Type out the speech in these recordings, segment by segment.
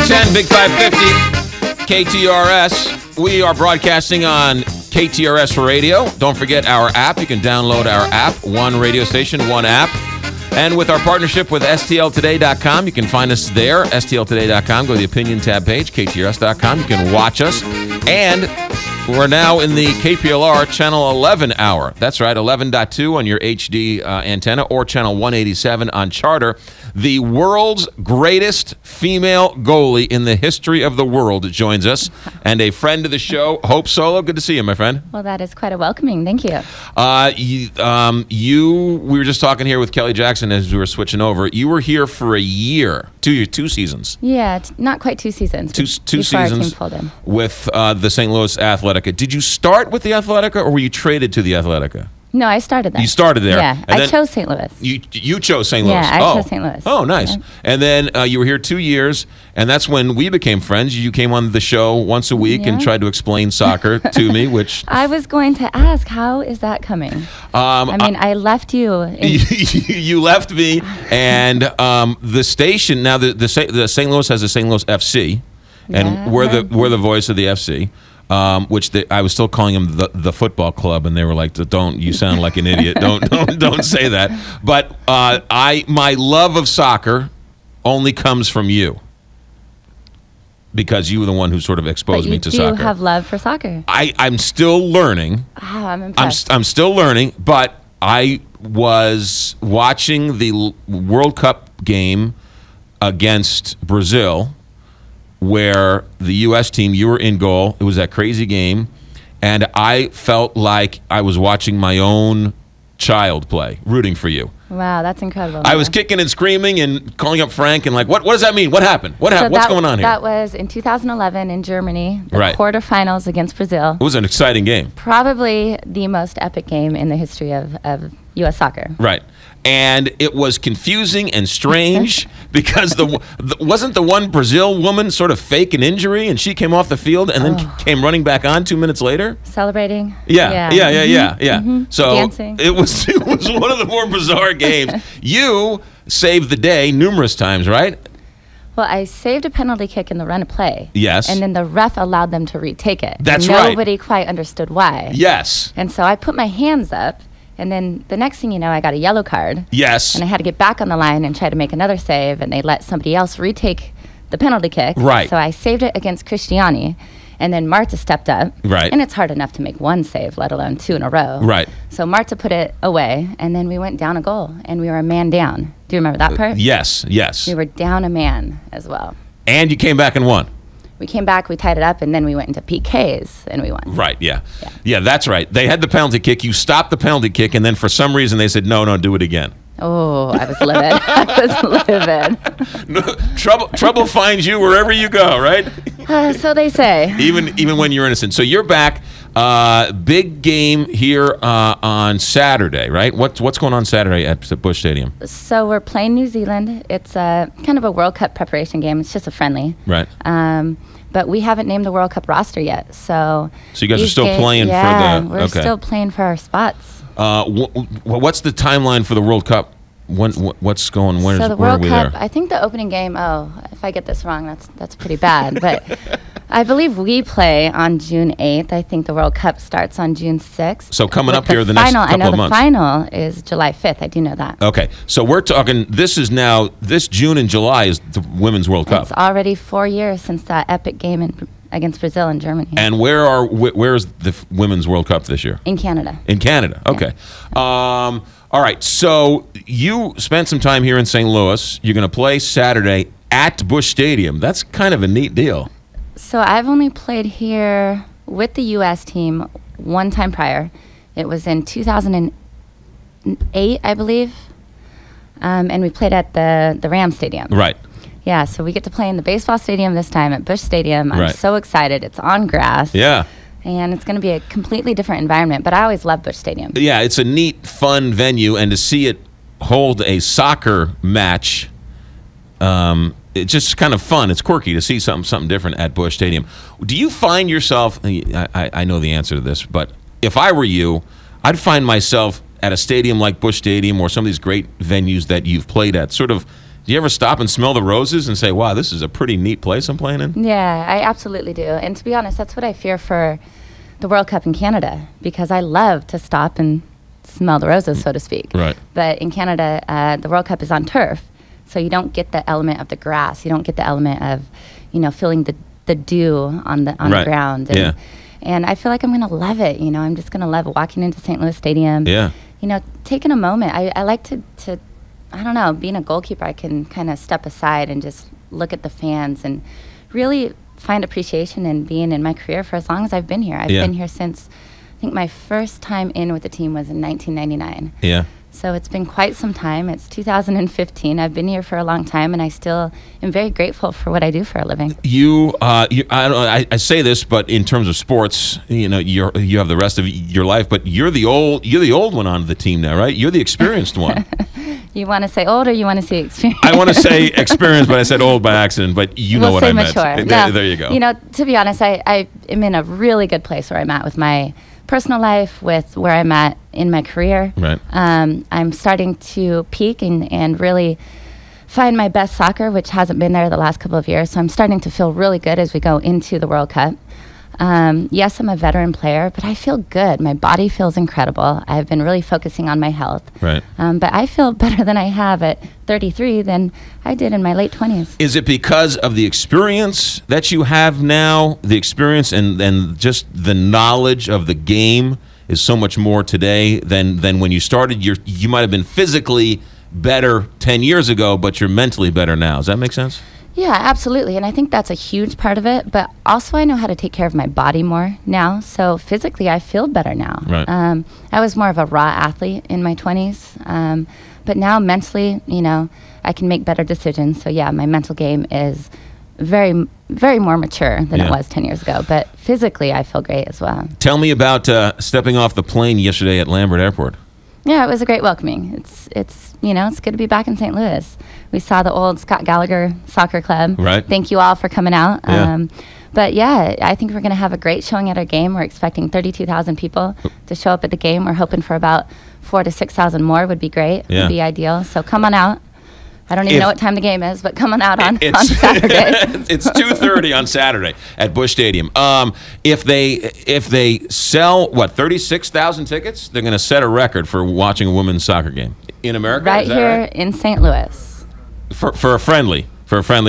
610, Big 550, KTRS. We are broadcasting on KTRS Radio. Don't forget our app. You can download our app. One radio station, one app. And with our partnership with STLtoday.com, you can find us there, STLtoday.com. Go to the opinion tab page, KTRS.com. You can watch us. And we're now in the KPLR Channel 11 hour. That's right, 11.2 on your HD antenna or Channel 187 on Charter. The world's greatest female goalie in the history of the world joins us, and a friend of the show, Hope Solo. Good to see you, my friend. Well, that is quite a welcoming. Thank you. We were just talking here with Kelly Jackson as we were switching over. You were here for a year, two seasons. Yeah, not quite 2 seasons. Two seasons with the St. Louis Athletica. Did you start with the Athletica, or were you traded to the Athletica? No, I started there. You started there. Yeah, I chose St. Louis. You chose St. Louis. Yeah, I chose St. Louis. Oh, nice. Yeah. And then you were here 2 years, and that's when we became friends. You came on the show once a week and tried to explain soccer to me, which... I was going to ask, how is that coming? I left you. You left me, and the station, now the St. Louis has a St. Louis FC, and we're the voice of the FC. Which I was still calling them the football club, and they were like, "Don't, you sound like an idiot. Don't say that." But my love of soccer only comes from you, because you were the one who sort of exposed me to soccer. You do have love for soccer. I'm still learning. Oh, I'm impressed. I'm still learning, but I was watching the World Cup game against Brazil, where the U.S. team, you were in goal. It was that crazy game, and I felt like I was watching my own child play, rooting for you. Wow, that's incredible. I was kicking and screaming and calling up Frank and like, what does that mean? What happened? What's going on here? That was in 2011 in Germany, the quarterfinals against Brazil. It was an exciting game. Probably the most epic game in the history of U.S. soccer. Right. And it was confusing and strange because wasn't the one Brazil woman sort of fake an injury, and she came off the field and then came running back on 2 minutes later? Celebrating. Yeah. So dancing. It was one of the more bizarre games. You saved the day numerous times, right? Well, I saved a penalty kick in the run of play. Yes. And then the ref allowed them to retake it. That's and right. Nobody quite understood why. Yes. And so I put my hands up, and then the next thing you know, I got a yellow card. Yes. And I had to get back on the line and try to make another save, and they let somebody else retake the penalty kick. Right. So I saved it against Cristiani, and then Marta stepped up. Right. And it's hard enough to make one save, let alone 2 in a row. Right. So Marta put it away, and then we went down a goal, and we were a man down. Do you remember that part? Yes. We were down a man as well. And you came back and won. We came back, we tied it up, and then we went into PKs, and we won. Right, yeah. Yeah, that's right. They had the penalty kick. You stopped the penalty kick, and then for some reason they said, no, do it again. Oh, I was livid. I was livid. No, trouble finds you wherever you go, right? So they say. Even when you're innocent. So you're back. Big game here on Saturday, right? What's going on Saturday at Busch Stadium? So we're playing New Zealand. It's kind of a World Cup preparation game. It's just a friendly. Right. But we haven't named the World Cup roster yet. So you guys are still playing for the... Yeah, we're still playing for our spots. What's the timeline for the World Cup? What's going? Where the World are we Cup, there? I think the opening game. Oh, if I get this wrong, that's pretty bad. But I believe we play on June 8th. I think the World Cup starts on June 6th. So coming up here the next couple of months. I know the final is July 5th. I do know that. Okay, so we're talking. This June and July is the Women's World Cup. It's already 4 years since that epic game against Brazil and Germany. And where's the Women's World Cup this year? In Canada. In Canada. Okay. Yeah. All right. So you spent some time here in St. Louis. You're going to play Saturday at Busch Stadium. That's kind of a neat deal. So I've only played here with the U.S. team one time prior. It was in 2008, I believe. And we played at the Ram Stadium. Right. Yeah, so we get to play in the baseball stadium this time at Busch Stadium. I'm so excited. It's on grass. Yeah. And it's going to be a completely different environment, but I always love Busch Stadium. Yeah, it's a neat, fun venue, and to see it hold a soccer match, it's just kind of fun. It's quirky to see something different at Busch Stadium. Do you find yourself, I know the answer to this, but if I were you, I'd find myself at a stadium like Busch Stadium or some of these great venues that you've played at, sort of Do you ever stop and smell the roses and say, wow, this is a pretty neat place I'm playing in? Yeah, I absolutely do. And to be honest, that's what I fear for the World Cup in Canada, because I love to stop and smell the roses, so to speak. Right. But in Canada, the World Cup is on turf, so you don't get the element of the grass. You don't get the element of, feeling the dew on the ground. And, and I feel like I'm going to love it. I'm just going to love walking into St. Louis Stadium. Yeah. Taking a moment. I like to I don't know, being a goalkeeper, I can kind of step aside and just look at the fans and really find appreciation in being in my career for as long as I've been here. I've been here since, I think my first time in with the team was in 1999. Yeah. So it's been quite some time. It's 2015. I've been here for a long time, and I still am very grateful for what I do for a living. I say this, but in terms of sports, you have the rest of your life, but you're the old one on the team now, right? You're the experienced one. You want to say old, or you want to say experienced? I want to say experienced, but I said old by accident. But know what I meant. Mature. There you go. To be honest, I am in a really good place where I'm at with my personal life, with where I'm at in my career. Right. I'm starting to peak and really find my best soccer, which hasn't been there the last couple of years. So I'm starting to feel really good as we go into the World Cup. Yes, I'm a veteran player, but I feel good. My body feels incredible. I've been really focusing on my health. Right. But I feel better than I have at 33 than I did in my late 20s. Is it because of the experience that you have now, the experience and just the knowledge of the game is so much more today than when you started? You might have been physically better 10 years ago, but you're mentally better now. Does that make sense? Yeah, absolutely. And I think that's a huge part of it. But also I know how to take care of my body more now. So physically, I feel better now. Right. I was more of a raw athlete in my 20s. But now mentally, I can make better decisions. So yeah, my mental game is very, very more mature than it was 10 years ago. But physically, I feel great as well. Tell me about stepping off the plane yesterday at Lambert Airport. Yeah, it was a great welcoming. It's good to be back in St. Louis. We saw the old Scott Gallagher Soccer Club. Right. Thank you all for coming out. Yeah. But yeah, I think we're going to have a great showing at our game. We're expecting 32,000 people to show up at the game. We're hoping for about 4,000 to 6,000 more would be great. Yeah. Would be ideal. So come on out. I don't even know what time the game is, but come on out on Saturday. It's 2:30 on Saturday at Busch Stadium. If they sell 36,000 tickets, they're going to set a record for watching a women's soccer game in America. Right here in St. Louis for a friendly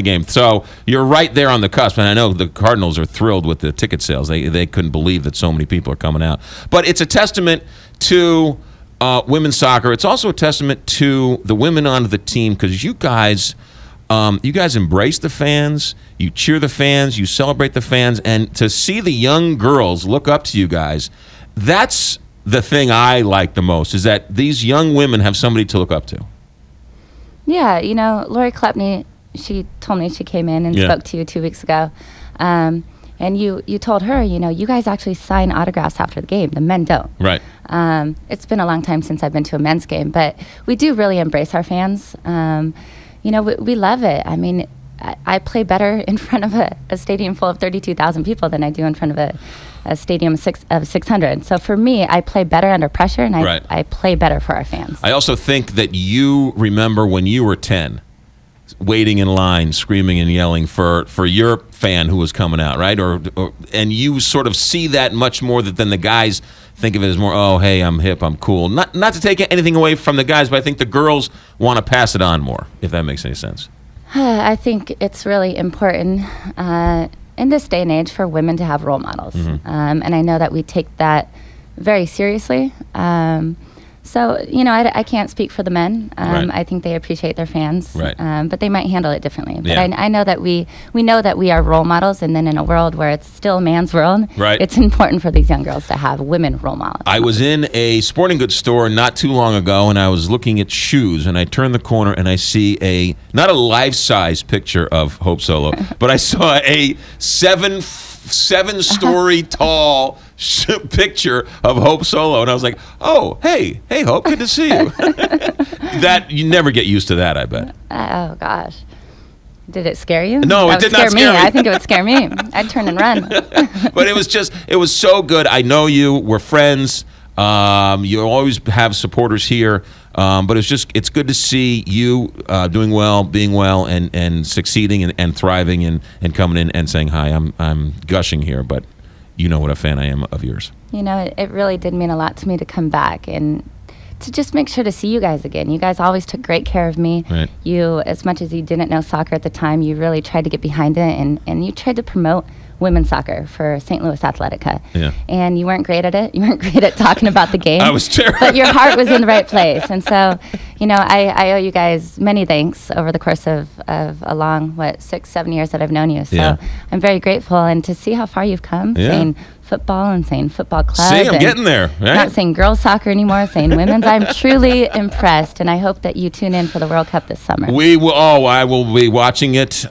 game. So you're right there on the cusp, and I know the Cardinals are thrilled with the ticket sales. They couldn't believe that so many people are coming out. But it's a testament to women's soccer. It's also a testament to the women on the team, because you guys embrace the fans, you cheer the fans, you celebrate the fans, and to see the young girls look up to you guys, that's the thing I like the most, is that these young women have somebody to look up to. Yeah, Lori Klepny, she told me she came in and spoke to you 2 weeks ago. And you told her, you guys actually sign autographs after the game. The men don't. Right. It's been a long time since I've been to a men's game, but we do really embrace our fans. We love it. I mean, I play better in front of a stadium full of 32,000 people than I do in front of a stadium of 600. So for me, I play better under pressure, and I play better for our fans. I also think that you remember when you were 10, waiting in line, screaming and yelling for your fan who was coming out, right? And you sort of see that much more than the guys think of it as more, oh, hey, I'm hip, I'm cool. Not to take anything away from the guys, but I think the girls want to pass it on more, if that makes any sense. I think it's really important in this day and age for women to have role models. Mm-hmm. And I know that we take that very seriously. So, I can't speak for the men. Right. I think they appreciate their fans. Right. But they might handle it differently. But yeah. I know that we know that we are role models, and then in a world where it's still a man's world, right. It's important for these young girls to have women role models. I was in a sporting goods store not too long ago, and I was looking at shoes, and I turned the corner, and I see not a life-size picture of Hope Solo, but I saw a seven-story tall picture of Hope Solo, and I was like, oh, hey Hope, good to see you. That you never get used to that, I bet. Oh gosh, did it scare you? No, it did not scare me. I think it would scare me. I'd turn and run. But it was so good. I know you, we're friends. You always have supporters here, but it's good to see you doing well, being well, and succeeding and thriving and coming in and saying hi. I'm gushing here, but you know what a fan I am of yours. You know, it really did mean a lot to me to come back and to just make sure to see you guys again. You guys always took great care of me. Right. You, as much as you didn't know soccer at the time, you really tried to get behind it, and you tried to promote women's soccer for St. Louis Athletica. Yeah. And you weren't great at it. You weren't great at talking about the game. I was terrible. But your heart was in the right place. And so, you know, I owe you guys many thanks over the course of a long, 6-7 years that I've known you. So Yeah. I'm very grateful. And to see how far you've come, Yeah. saying football and saying football club. See, I'm and getting there. Right? Not saying girls soccer anymore, saying women's. I'm truly impressed. And I hope that you tune in for the World Cup this summer. We will. Oh, I will be watching it.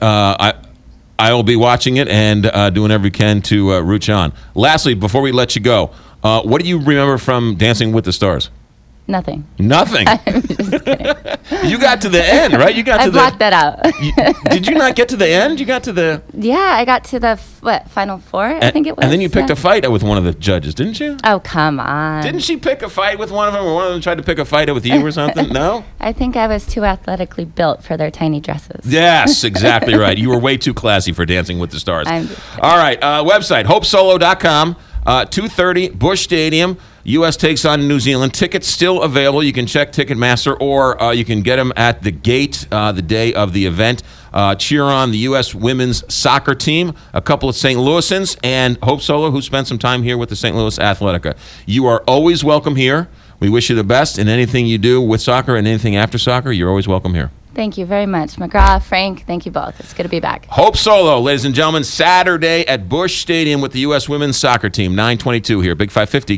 I will be watching it and doing every can to root you on. Lastly, before we let you go, what do you remember from Dancing with the Stars? Nothing. Nothing. I'm just kidding. You got to the end, right? You got I to blocked that out. Did you not get to the end? You got to the. Yeah, I got to the Final Four. I think it was. And then you picked yeah. a fight with one of the judges, didn't you? Oh, come on. Didn't she pick a fight with one of them, or one of them tried to pick a fight with you or something? No? I think I was too athletically built for their tiny dresses. Yes, exactly right. You were way too classy for Dancing with the Stars. I'm just kidding. All right, website, hopesolo.com, 2:30, Busch Stadium. U.S. takes on New Zealand. Tickets still available. You can check Ticketmaster, or you can get them at the gate the day of the event. Cheer on the U.S. women's soccer team, a couple of St. Louisans, and Hope Solo, who spent some time here with the St. Louis Athletica. You are always welcome here. We wish you the best in anything you do with soccer and anything after soccer. You're always welcome here. Thank you very much. McGraw, Frank, thank you both. It's good to be back. Hope Solo, ladies and gentlemen, Saturday at Busch Stadium with the U.S. women's soccer team, 9:22 here, Big 550.